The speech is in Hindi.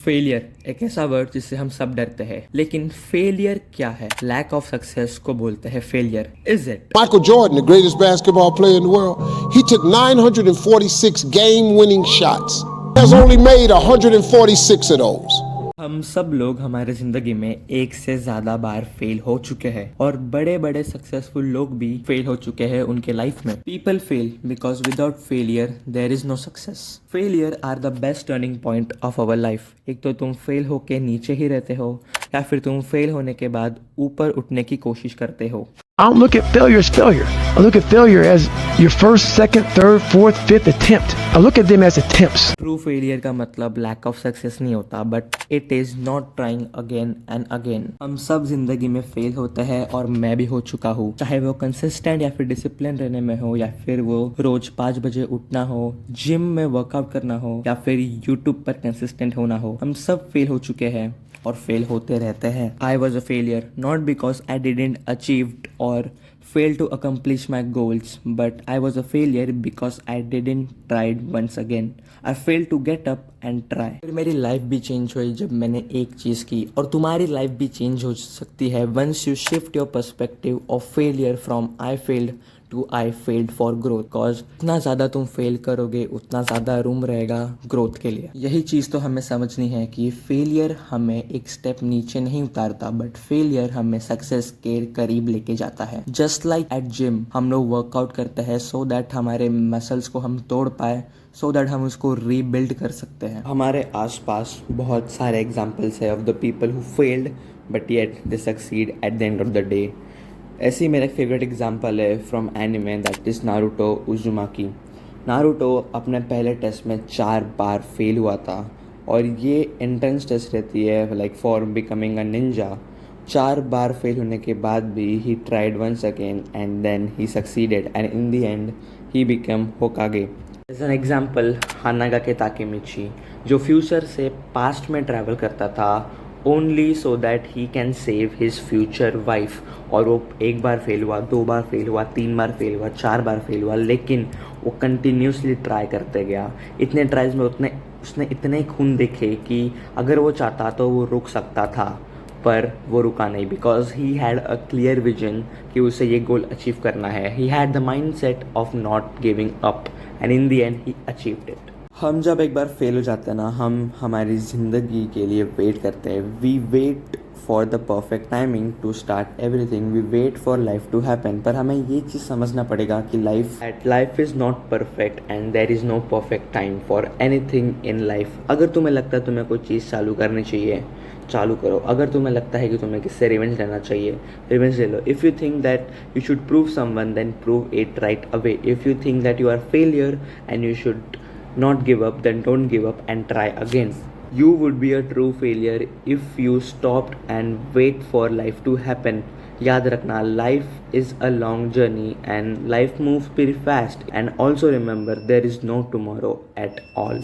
फेलियर एक ऐसा वर्ड जिससे हम सब डरते हैं, लेकिन फेलियर क्या है? लैक ऑफ सक्सेस को बोलते हैं failure. Is it? Michael Jordan, the greatest basketball player in the world, he took 946 game-winning shots. He has only made 146 of those. हम सब लोग हमारे जिंदगी में एक से ज्यादा बार फेल हो चुके हैं और बड़े बड़े सक्सेसफुल लोग भी फेल हो चुके हैं उनके लाइफ में। People fail because without failure there is no success. Failure are the best turning point of our life. एक तो तुम फेल होके नीचे ही रहते हो, या फिर तुम फेल होने के बाद ऊपर उठने की कोशिश करते हो। I don't look at failure as failure. I look at failure as your first, second, third, fourth, fifth attempt. I look at them as attempts. True failure का मतलब लैक ऑफ सक्सेस नहीं होता, but it is not trying again and again. हम सब जिंदगी में फेल होते हैं और मैं भी हो चुका हूँ, चाहे वो कंसिस्टेंट या फिर डिसिप्लिन रहने में हो, या फिर वो रोज 5 बजे उठना हो, जिम में वर्कआउट करना हो, या फिर यूट्यूब पर कंसिस्टेंट होना हो। हम सब फेल हो चुके हैं और फेल होते रहते हैं। I was a failure not because I didn't achieved और failed to accomplish my goals, but I was a failure because I didn't tried once again. I failed to get up and try. फिर मेरी लाइफ भी चेंज हुई जब मैंने एक चीज़ की, और तुम्हारी लाइफ भी चेंज हो सकती है once you shift your perspective of failure from I failed to I failed for growth. Cause जितना ज़्यादा तुम फेल करोगे उतना ज़्यादा रूम रहेगा ग्रोथ के लिए। यही चीज़ तो हमें समझनी है कि फेलियर हमें एक स्टेप नीचे नहीं उतारता, बट फेलियर हमें सक्सेस के करीब लेके जाता है। जस्ट लाइक एट जिम हम लोग वर्कआउट करते हैं सो दैट हमारे मसल्स को हम तोड़ पाए, सो दैट हम उसको रीबिल्ड कर सकते हैं। हमारे आसपास बहुत सारे एग्जाम्पल्स है of the people who failed but yet they succeed at the end of the day. ऐसी मेरा फेवरेट एग्जाम्पल है from anime, that is Naruto उजुमाकी। Naruto अपने पहले टेस्ट में 4 बार फेल हुआ था, और ये एंट्रेंस टेस्ट रहती है like for becoming a ninja. 4 बार फेल होने के बाद भी he tried once again and then he succeeded, and in the end he become Hokage. As an example Hanagaki Takemichi, जो फ्यूचर से पास्ट में ट्रैवल करता था only so that he can save his future wife. और वो 1 बार फेल हुआ, 2 बार फेल हुआ, 3 बार फेल हुआ, 4 बार फेल हुआ, लेकिन वो कंटिन्यूसली ट्राई करते गया। इतने ट्राइज में उसने इतने खून देखे कि अगर वो चाहता तो वो रुक सकता था, पर वो रुका नहीं, because he had a clear vision कि उसे ये गोल अचीव करना है। He had the mind set of not giving up, and in the end he achieved it. हम जब एक बार फेल हो जाते हैं ना, हम हमारी ज़िंदगी के लिए वेट करते हैं। We wait for the perfect timing to start everything, we wait for life to happen. पर हमें ये चीज़ समझना पड़ेगा कि life is not perfect and there is no perfect time for anything in life. अगर तुम्हें लगता है तुम्हें कोई चीज़ चालू करनी चाहिए, चालू करो। अगर तुम्हें लगता है कि तुम्हें किससे रिवेंज लेना चाहिए, रिवेंज ले लो। If you think that you should prove someone, then prove it right away. If you think that you are failure and you should not give up, then don't give up and try again. You would be a true failure if you stopped and wait for life to happen. याद रखना, life is a long journey and life moves pretty fast, and also remember there is no tomorrow at all.